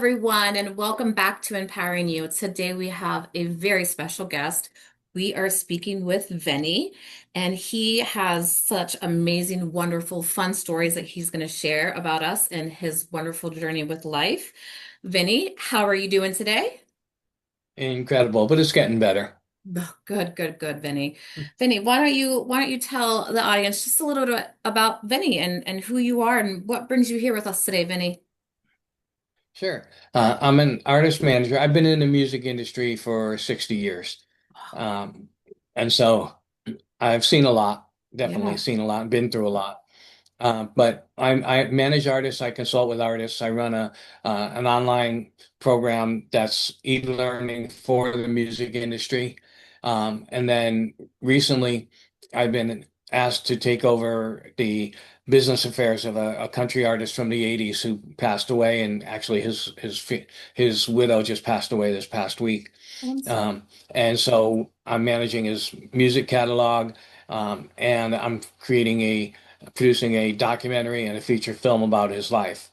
everyone, and welcome back to Empowering You. Today we have a very special guest. We are speaking with Vinny, and he has such amazing, wonderful, fun stories that he's going to share about us and his wonderful journey with life. Vinny, how are you doing today? Incredible, but it's getting better. Oh, good, good, good, Vinny. Vinny, why don't you tell the audience just a little bit about Vinny and who you are and what brings you here with us today, Vinny? Sure. I'm an artist manager. I've been in the music industry for 60 years. Um, and so I've seen a lot, definitely Yeah. seen a lot, been through a lot. But I manage artists, I consult with artists, I run an online program that's e-learning for the music industry. And then recently I've been asked to take over the business affairs of a country artist from the 80s who passed away, and actually his widow just passed away this past week. Oh, I'm sorry. And so I'm managing his music catalog, and I'm producing a documentary and a feature film about his life.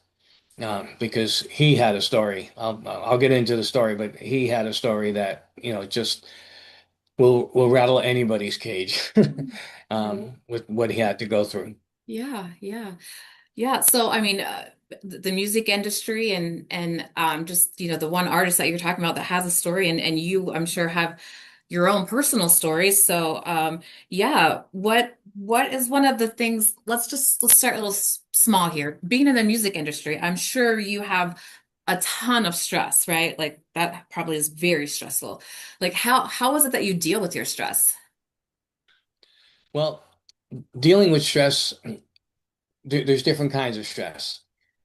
Because he had a story. I'll get into the story, but he had a story that, just will rattle anybody's cage, Oh, with what he had to go through. yeah, yeah. Yeah, so I mean, the music industry and just the one artist that you're talking about that has a story, and you, I'm sure, have your own personal stories. So yeah, what is one of the things? Let's start a little small here. Being in the music industry, I'm sure you have a ton of stress, right? Like that probably is very stressful. Like how is it that you deal with your stress? Well, dealing with stress, there's different kinds of stress.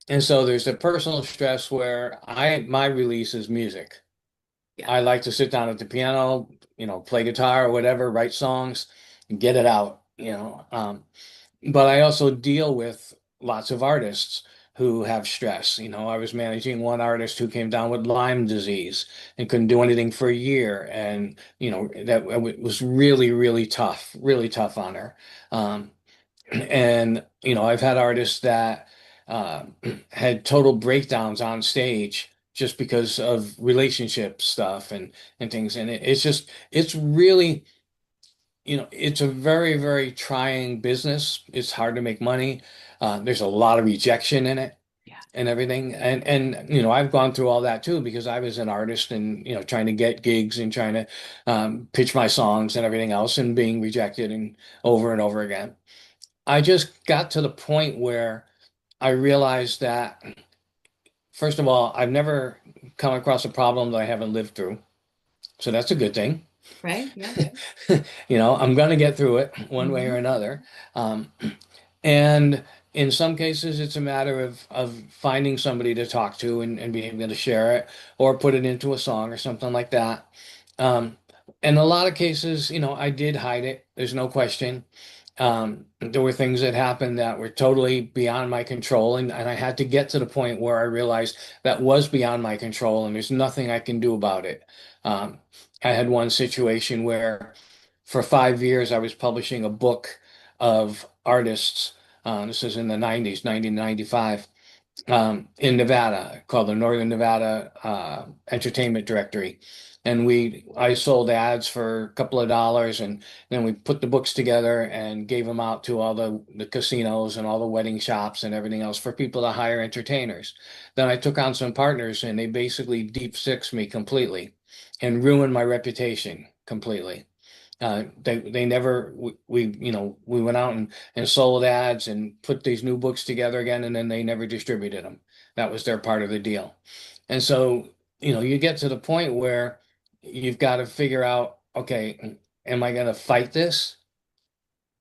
And so there's the personal stress where my release is music. Yeah. I like to sit down at the piano, play guitar or whatever, write songs, get it out. But I also deal with lots of artists who have stress. I was managing one artist who came down with Lyme disease and couldn't do anything for a year. And, that was really, really tough on her. And, I've had artists that uh, had total breakdowns on stage just because of relationship stuff and things. And it's really, it's a very, very trying business. It's hard to make money. There's a lot of rejection in it Yeah. and everything. And I've gone through all that too because I was an artist and trying to get gigs and trying to pitch my songs and everything else and being rejected and over again. I just got to the point where I realized that, first of all, I've never come across a problem that I haven't lived through. So that's a good thing. Right? Yeah. I'm going to get through it one way or Hmm. another. Um, and in some cases, it's a matter of finding somebody to talk to and being able to share it or put it into a song or something like that. Um, in a lot of cases, I did hide it. There's no question. There were things that happened that were totally beyond my control, and I had to get to the point where I realized that was beyond my control, and there's nothing I can do about it. Um, I had one situation where for 5 years I was publishing a book of artists. This is in the 90s, 1995, in Nevada, called the Northern Nevada Entertainment Directory. And I sold ads for a couple of dollars, and then we put the books together and gave them out to all the casinos and all the wedding shops and everything else for people to hire entertainers. Then I took on some partners, and they basically deep six me completely and ruined my reputation completely. They never we went out and sold ads and put these new books together again, and then they never distributed them. That was their part of the deal. And so, you get to the point where you've got to figure out, okay, am I going to fight this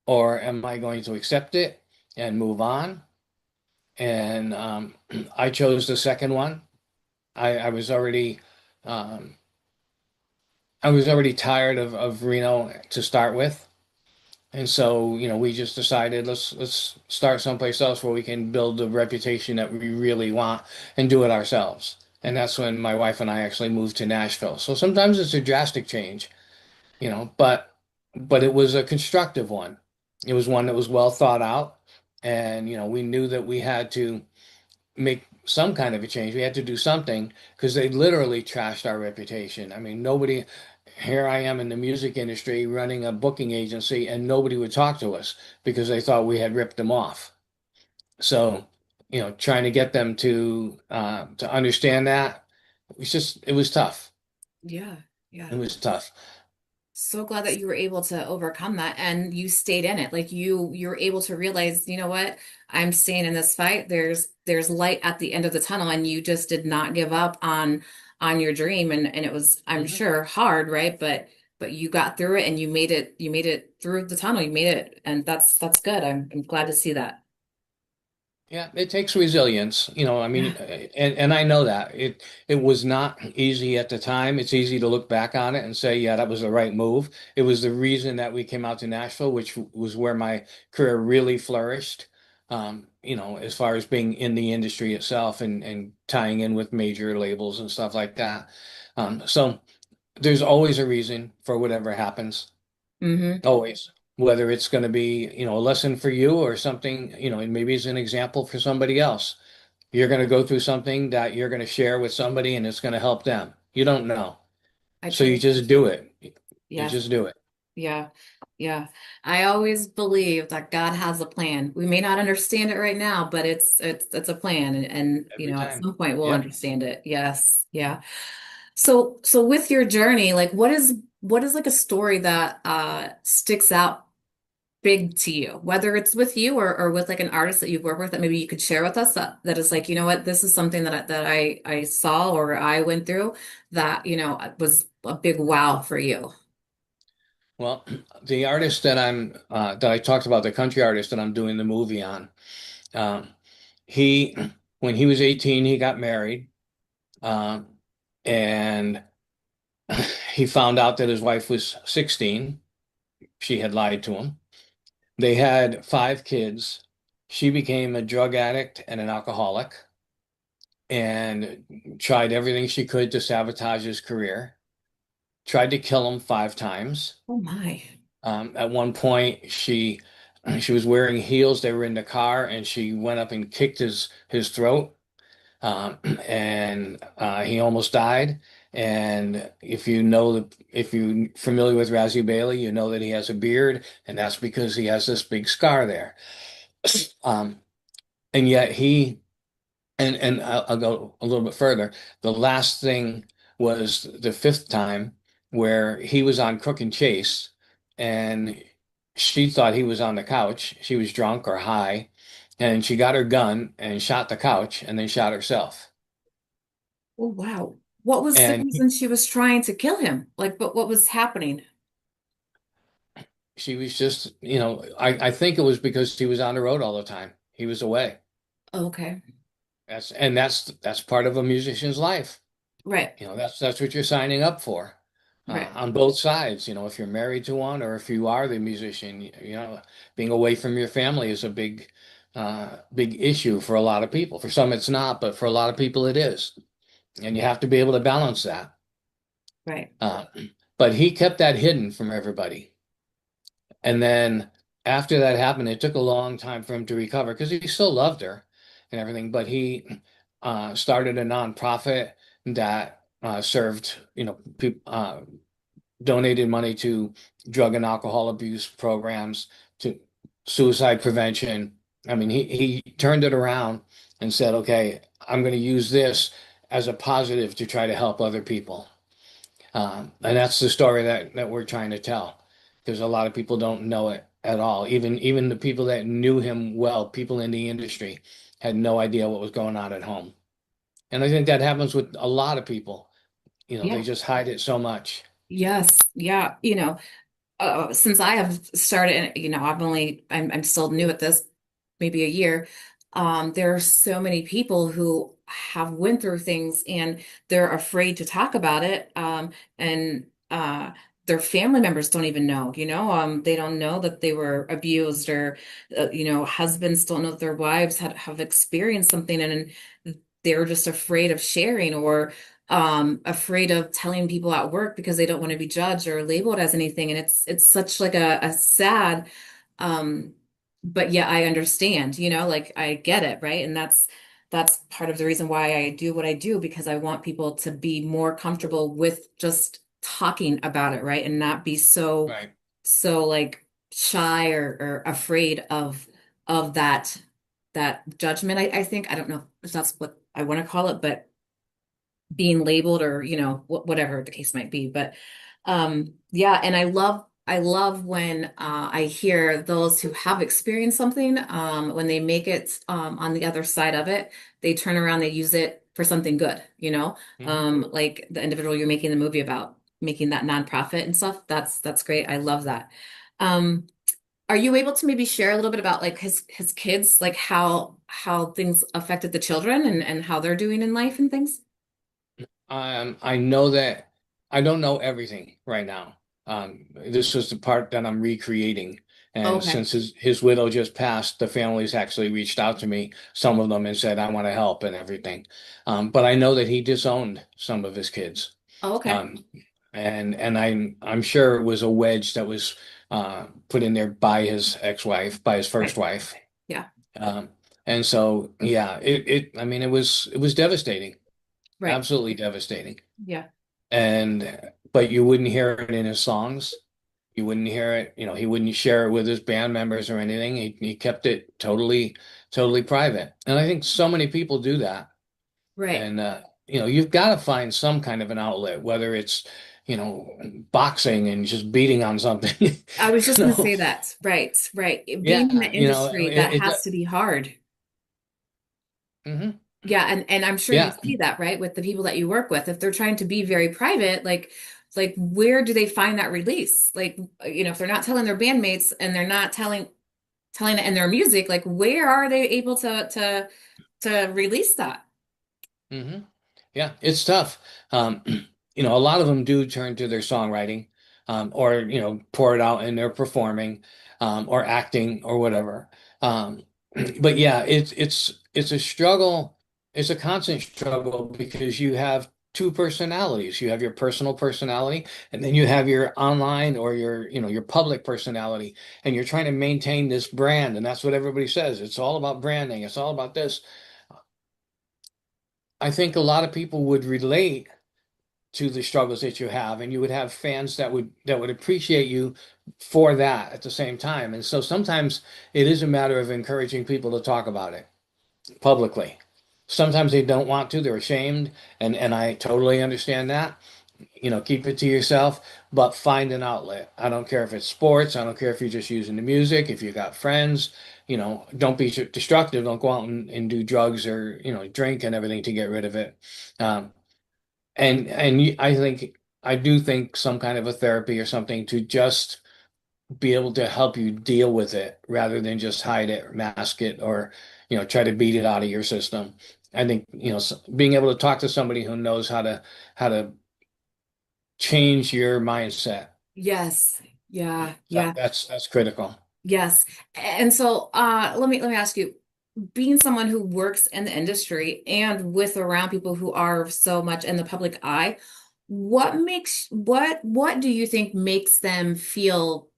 or am I going to accept it and move on? And I chose the second one. I was already um, I was already tired of Reno to start with. And so, we just decided let's start someplace else where we can build the reputation that we really want and do it ourselves. And that's when my wife and I actually moved to Nashville. So sometimes it's a drastic change, but it was a constructive one. It was one that was well thought out. And, we knew that we had to make some kind of a change. We had to do something because they literally trashed our reputation. I mean, nobody, here I am in the music industry running a booking agency, and nobody would talk to us because they thought we had ripped them off. So, trying to get them to understand that, it was tough. Yeah. Yeah. It was tough. So glad that you were able to overcome that and you stayed in it. Like you were able to realize, you know what? I'm staying in this fight. There's light at the end of the tunnel, and you just did not give up on your dream. And it was, I'm Mhm. sure, hard, right? But you got through it and you made it through the tunnel. You made it, and that's good. I'm glad to see that. Yeah, it takes resilience, I mean, Yeah. and I know that it was not easy at the time. It's easy to look back on it and say, yeah, that was the right move. It was the reason that we came out to Nashville, which was where my career really flourished. As far as being in the industry itself and tying in with major labels and stuff like that. So there's always a reason for whatever happens. Hmm. Always. Whether it's going to be, a lesson for you or something, and maybe it's an example for somebody else. You're going to go through something that you're going to share with somebody and it's going to help them. You don't know. I So you truly, just do it. You yes. just do it Yeah, yeah. I always believe that God has a plan. We may not understand it right now, but it's a plan, and every at time. some point we'll Yep. understand it. Yes, yeah. So with your journey, like what is like a story that sticks out big to you, whether it's with you or with like an artist that you've worked with that maybe you could share with us that is like, you know what, this is something that I saw or I went through that, was a big wow for you. Well, the artist that I talked about, the country artist that I'm doing the movie on, um, he, when he was 18, he got married, um, and he found out that his wife was 16. She had lied to him. They had 5 kids. She became a drug addict and an alcoholic and tried everything she could to sabotage his career. Tried to kill him 5 times. Oh my. At one point, she was wearing heels. They were in the car, and she went up and kicked his throat, and he almost died. And if you're familiar with Razzie Bailey, you know that he has a beard, and that's because he has this big scar there. Um, and yet and I'll go a little bit further. The last thing was the 5th time where he was on Crook and Chase, and she thought he was on the couch. She was drunk or high, and she got her gun and shot the couch and then shot herself. Oh, wow. What was the And reason she was trying to kill him? Like, but what was happening? she was just, I think it was because he was on the road all the time. He was away. Okay. That's part of a musician's life. Right. That's what you're signing up for, Right. on both sides. If you're married to one or if you are the musician, being away from your family is a big issue for a lot of people. For some, it's not, but for a lot of people, it is. And you have to be able to balance that. Right. Uh, but he kept that hidden from everybody. And then after that happened, it took a long time for him to recover because he still loved her and everything. But he started a nonprofit that served, people, donated money to drug and alcohol abuse programs, to suicide prevention. I mean, he turned it around and said, okay, I'm going to use this as a positive to try to help other people. And that's the story that we're trying to tell, because a lot of people don't know it at all. Even the people that knew him well, people in the industry, had no idea what was going on at home. And I think that happens with a lot of people. They Yeah. just hide it so much. Yes. Yeah. Since I have started, I'm still new at this, maybe a year. There are so many people who have went through things and they're afraid to talk about it. And their family members don't even know, they don't know that they were abused or, husbands don't know that their wives have experienced something and they're just afraid of sharing or afraid of telling people at work because they don't want to be judged or labeled as anything. And it's such like a sad, um, but yeah, I understand, like I get it, right? And that's part of the reason why I do what I do, because I want people to be more comfortable with just talking about it, right? And not be Right. so like shy or afraid of that judgment. I think I don't know if that's what I want to call it, but being labeled or whatever the case might be. But yeah, and I love when I hear those who have experienced something, when they make it on the other side of it, they turn around, they use it for something good, Hmm. like the individual you're making the movie about, making that nonprofit and stuff. That's great. I love that. um are you able to maybe share a little bit about like his kids, like how things affected the children and how they're doing in life and things? I know that I don't know everything right now. This was the part that I'm recreating. And Okay. since his widow just passed, the family's actually reached out to me, some of them, and said, I want to help and everything. But I know that he disowned some of his kids. Oh, okay. Um, and I'm sure it was a wedge that was put in there by his ex-wife, by his first Right. wife. Yeah. Um, and so yeah, I mean it was devastating, Right. absolutely devastating. Yeah. And but you wouldn't hear it in his songs. You wouldn't hear it, he wouldn't share it with his band members or anything. He kept it totally private. And I think so many people do that. Right. And you've got to find some kind of an outlet, whether it's, boxing and just beating on something. I was just You going to know, say that. Right. Right. Being in the yeah, industry, that it, has to be hard. mhm. Yeah, and I'm sure you Yeah. see that, right, with the people that you work with. If they're trying to be very private, like where do they find that release? Like, if they're not telling their bandmates and they're not telling it in their music, like where are they able to release that? Hmm. Yeah, it's tough. Um, a lot of them do turn to their songwriting, or pour it out in their performing, or acting or whatever. Um, but yeah, it's a struggle. It's a constant struggle because you have two personalities. You have your personal personality, and then you have your online or your public personality, and you're trying to maintain this brand, and that's what everybody says. It's all about branding. It's all about this. I think a lot of people would relate to the struggles that you have, and you would have fans that would appreciate you for that at the same time. And so sometimes it is a matter of encouraging people to talk about it publicly. Sometimes they don't want to, they're ashamed, and I totally understand that. Keep it to yourself, but find an outlet. I don't care if it's sports, I don't care if you're just using the music, if you got friends, don't be destructive, don't go out and do drugs or, drink and everything to get rid of it. Um, I do think some kind of a therapy or something to just be able to help you deal with it rather than just hide it or mask it or try to beat it out of your system. I think being able to talk to somebody who knows how to change your mindset. Yes. Yeah. That, Yeah. that's critical. Yes. And so let me ask you, being someone who works in the industry and with around people who are so much in the public eye, what do you think makes them feel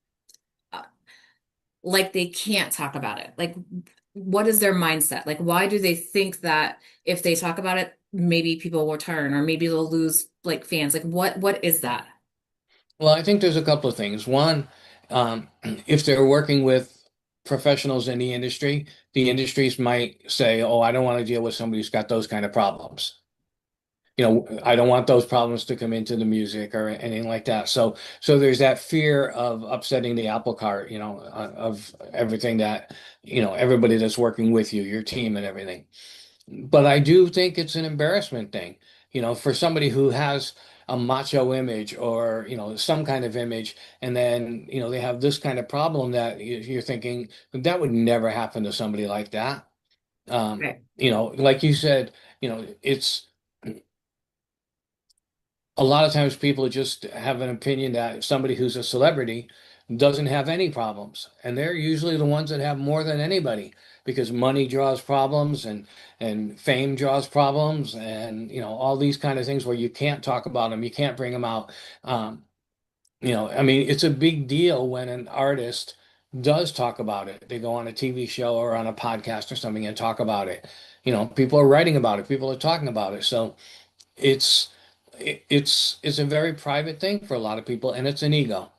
uh, like they can't talk about it? Like what is their mindset? Like why do they think that if they talk about it, maybe people will turn or maybe they'll lose like fans? Like what is that? Well, I think there's a couple of things. One, if they're working with professionals in the industries might say, "Oh, I don't want to deal with somebody who's got those kind of problems." I don't want those problems to come into the music or anything like that. So there's that fear of upsetting the apple cart, of everything that, everybody that's working with you, your team and everything. But I do think it's an embarrassment thing, for somebody who has a macho image or, some kind of image, and then, they have this kind of problem that you're thinking that would never happen to somebody like that. Right. Like you said, it's a lot of times people just have an opinion that somebody who's a celebrity doesn't have any problems. And they're usually the ones that have more than anybody because money draws problems and fame draws problems and all these kind of things where you can't talk about them, you can't bring them out. I mean, it's a big deal when an artist does talk about it. They go on a TV show or on a podcast or something and talk about it. People are writing about it, people are talking about it. So it's it's a very private thing for a lot of people, and it's an ego.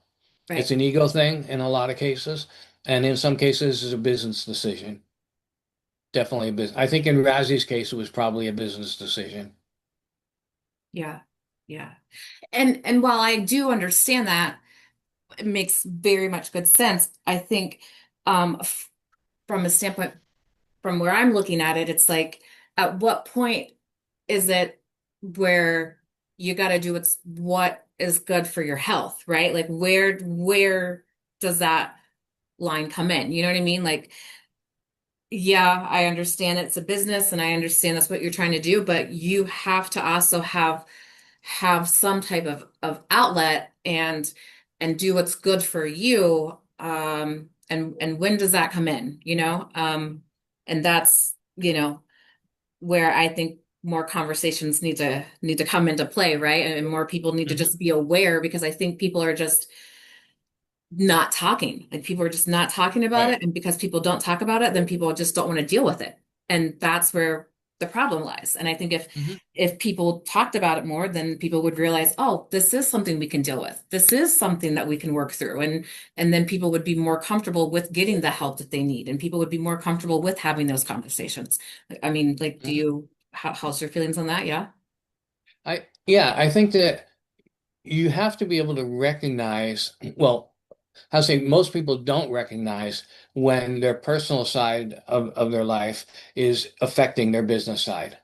It's Right. an ego thing in a lot of cases, and in some cases, it's a business decision. Definitely a business. I think in Razi's case, it was probably a business decision. Yeah. Yeah. And while I do understand that, it makes very much good sense. I think from a standpoint from where I'm looking at it, it's like at what point is it where you got to do what is good for your health, right? Like where does that line come in? You know what I mean? Like, yeah, I understand it's a business and I understand that's what you're trying to do, but you have to also have some type of outlet and do what's good for you. And when does that come in, you know? And that's, where I think more conversations need to come into play, right? And more people need to Hmm. just be aware because I think people are just not talking. Like people are just not talking about Right. it. And because people don't talk about it, then people just don't want to deal with it. And that's where the problem lies. And I think Hmm. if people talked about it more, then people would realize, oh, this is something we can deal with. This is something that we can work through. And then people would be more comfortable with getting the help that they need. And people would be more comfortable with having those conversations. I mean, like, Hmm. how's your feelings on that? Yeah. Yeah, I think that you have to be able to recognize, well, I say most people don't recognize when their personal side of their life is affecting their business side.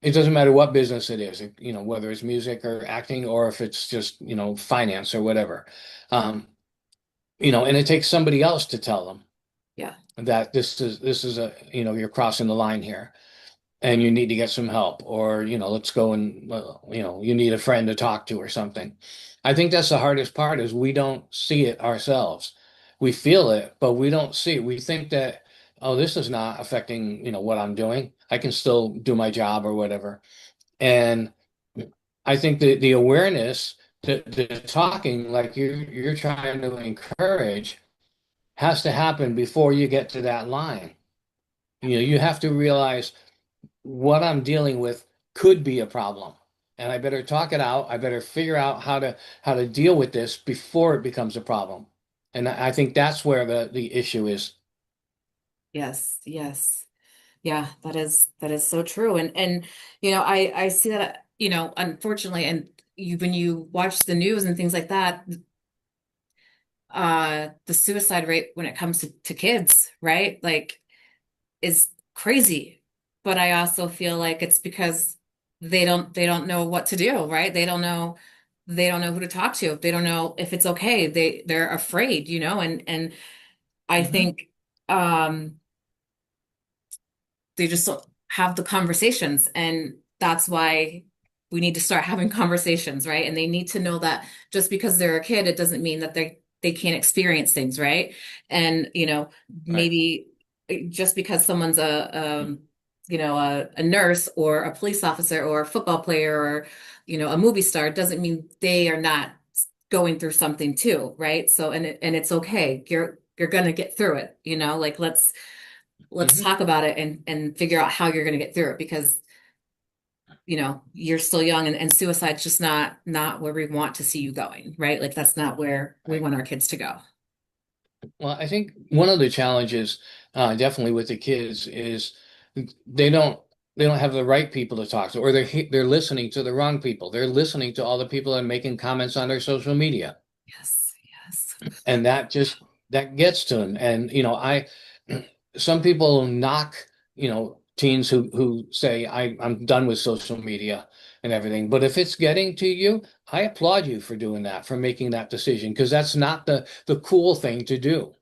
It doesn't matter what business it is, whether it's music or acting or if it's just, finance or whatever. And it takes somebody else to tell them Yeah. that this is you're crossing the line here and you need to get some help, or let's go and you need a friend to talk to or something. I think that's the hardest part is we don't see it ourselves. We feel it, but we don't see it. We think that, oh, this is not affecting what I'm doing. I can still do my job or whatever. And I think that the awareness, the talking like you're trying to encourage, has to happen before you get to that line. You have to realize what I'm dealing with could be a problem. And I better talk it out. I better figure out how to deal with this before it becomes a problem. And I think that's where the issue is. Yes. Yes. Yeah, that is so true. And I see that, unfortunately, and when you watch the news and things like that, the suicide rate when it comes to kids, right? Like is crazy. But I also feel like it's because they don't know what to do, right? They don't know who to talk to. They don't know if it's okay. They're afraid, and I Hmm. think um they just don't have the conversations. And that's why we need to start having conversations, right? And they need to know that just because they're a kid, it doesn't mean that they can't experience things, right? And, Right. maybe just because someone's a nurse or a police officer or a football player or, a movie star doesn't mean they are not going through something too, right? So, and it's okay. You're gonna get through it, like let's Hmm. talk about it and figure out how you're going to get through it because you're still young and suicide's just not where we want to see you going, right? Like that's not where we Right. want our kids to go. Well, I think one of the challenges, definitely with the kids, is they don't they don't have the right people to talk to, or they're listening to the wrong people. They're listening to all the people that are making comments on their social media. Yes, yes. And that gets to them. And I some people knock teens who say I'm done with social media and everything, but if it's getting to you, I applaud you for doing that, for making that decision, because that's not the cool thing to do.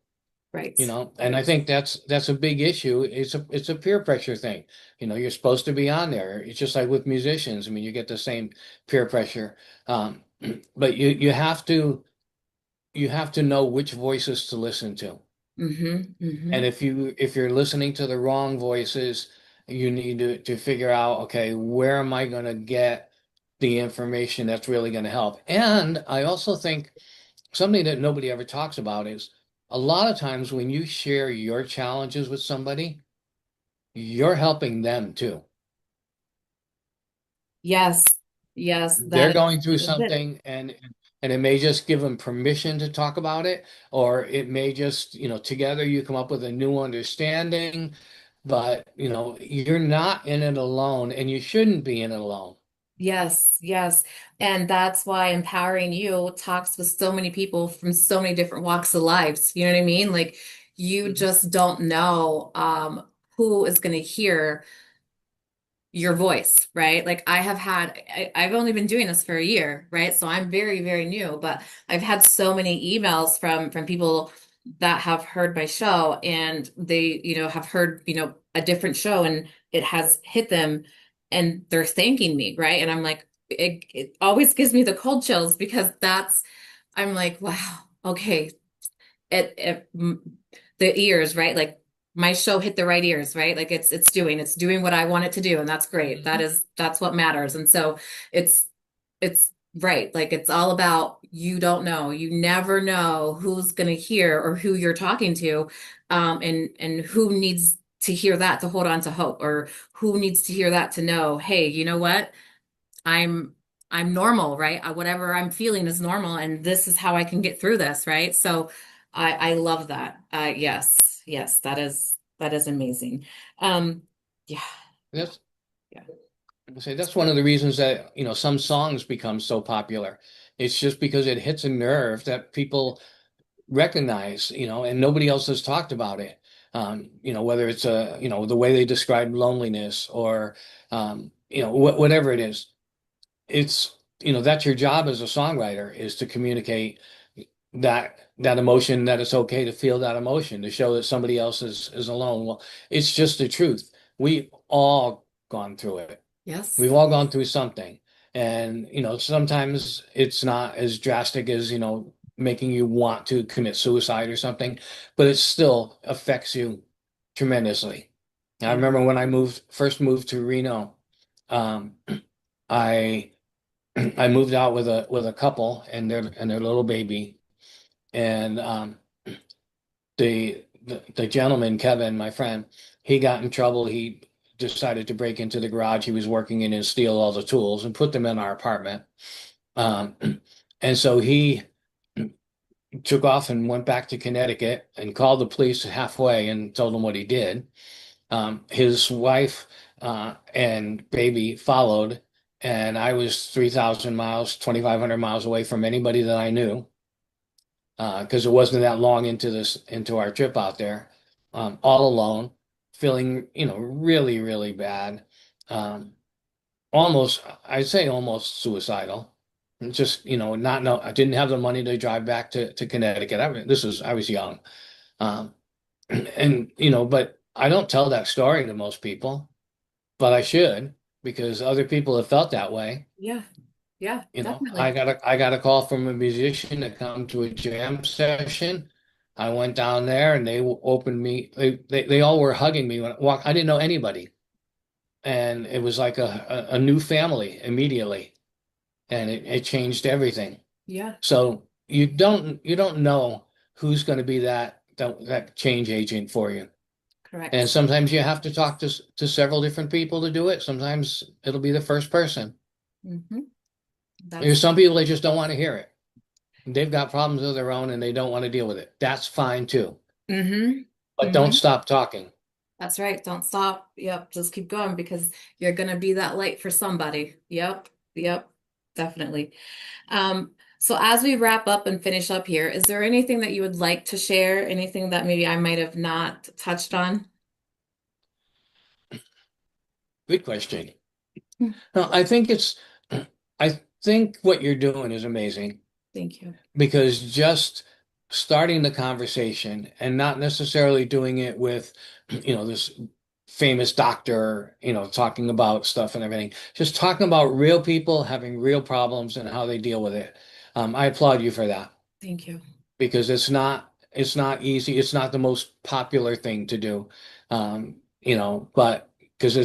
Right, And I right. think that's a big issue. It's a peer pressure thing. You're supposed to be on there. It's just like with musicians. I mean, you get the same peer pressure. um, but you have to know which voices to listen to. Mm-hmm, And mm-hmm. if you're listening to the wrong voices, you need to figure out, okay, where am I going to get the information that's really going to help? And I also think something that nobody ever talks about is a lot of times when you share your challenges with somebody, you're helping them too. Yes. Yes, They're going through that is it. something, and it may just give them permission to talk about it, or it may just, together you come up with a new understanding, but you're not in it alone, and you shouldn't be in it alone. Yes, yes. And that's why Empowering You talks with so many people from so many different walks of lives. You know what I mean? Like you Mhm. just don't know who is going to hear your voice, right? Like I've only been doing this for a year, right? So I'm very, very new, but I've had so many emails from people that have heard my show and they, have heard, a different show and it has hit them and they're thanking me, right? And I'm like, it always gives me the cold chills because I'm like, wow, okay, the ears, right? Like my show hit the right ears, right? Like it's doing what I want it to do, and that's great. Mhm. That's what matters. And so it's it's right. Like it's all about you don't know. You never know who's gonna hear or who you're talking to, and who needs to hear that to hold on to hope, or who needs to hear that to know, hey, you know what? I'm I'm normal, right? Whatever I'm feeling is normal, and this is how I can get through this, right? So I love that. Yes, yes, that is amazing. Um, yeah, That's yeah, I say that's one of the reasons that, some songs become so popular. It's just because it hits a nerve that people recognize, and nobody else has talked about it. Whether it's the way they describe loneliness or whatever it is. It's, that's your job as a songwriter, is to communicate that emotion, that it's okay to feel that emotion, to show that somebody else is alone. Well, it's just the truth. We all gone through it. yes, We've all gone through something. And, sometimes it's not as drastic as, making you want to commit suicide or something, but it still affects you tremendously. I yeah, remember when I first moved to Reno, um, I I moved out with a couple and their little baby, and the gentleman, Kevin, my friend, he got in trouble. He decided to break into the garage he was working in and steal all the tools and put them in our apartment. Um, and so he took off and went back to Connecticut and called the police halfway and told them what he did. His wife and baby followed, and I was 3,000 miles, 2,500 miles away from anybody that I knew, because it wasn't that long into our trip out there, all alone, feeling, really, really bad. Um, I'd say almost suicidal. And just, not know, I didn't have the money to drive back to Connecticut. I was young. Um, and, but I don't tell that story to most people, but I should, because other people have felt that way. yeah, yeah, I definitely. got a call from a musician to come to a jam session. I went down there and they opened me. They all were hugging me when I walked. I didn't know anybody, and it was like a new family immediately, and it changed everything. Yeah, So you don't know who's going to be that change agent for you. And correct. sometimes you have to talk to several different people to do it. Sometimes it'll be the first person. Hmm. There's That's some people that just don't want to hear it. They've got problems of their own and they don't want to deal with it. That's fine too. hmm But don't hmm stop talking. That's right. Don't stop. Yep, just keep going because you're gonna be that light for somebody. Yep, yep, definitely. So as we wrap up and finish up here, is there anything that you would like to share? Anything that maybe I might have not touched on? Good question. Hmm. No, I think what you're doing is amazing, Thank you. because just starting the conversation and not necessarily doing it with, this famous doctor, talking about stuff and everything, just talking about real people having real problems and how they deal with it. I applaud you for that, Thank you. because it's not easy. It's not the most popular thing to do. But because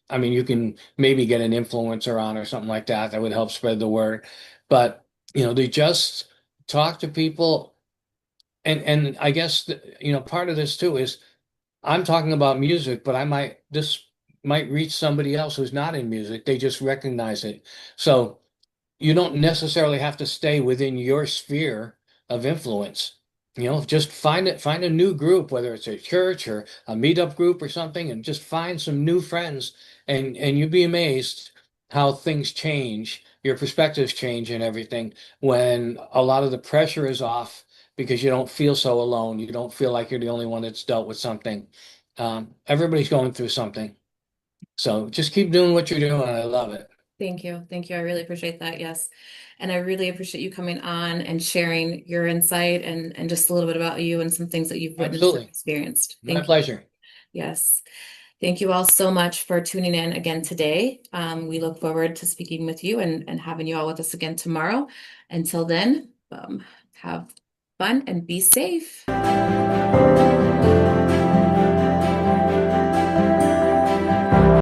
I mean, you can maybe get an influencer on or something like that that would help spread the word. But they just talk to people and I guess part of this too is I'm talking about music, but this might reach somebody else who's not in music. They just recognize it. So you don't necessarily have to stay within your sphere of influence. Just find a new group, whether it's a church or a meetup group or something, and just find some new friends, and you'd be amazed how things change, your perspectives change and everything when a lot of the pressure is off because you don't feel so alone. You don't feel like you're the only one that's dealt with something. Everybody's going through something. So just keep doing what you're doing. I love it. Thank you. Thank you. I really appreciate that. Yes. And I really appreciate you coming on and sharing your insight and just a little bit about you and some things that you've witnessed and Absolutely. experienced. My Thank you. pleasure. Yes. Thank you all so much for tuning in again today. We look forward to speaking with you and having you all with us again tomorrow. Until then, have fun and be safe.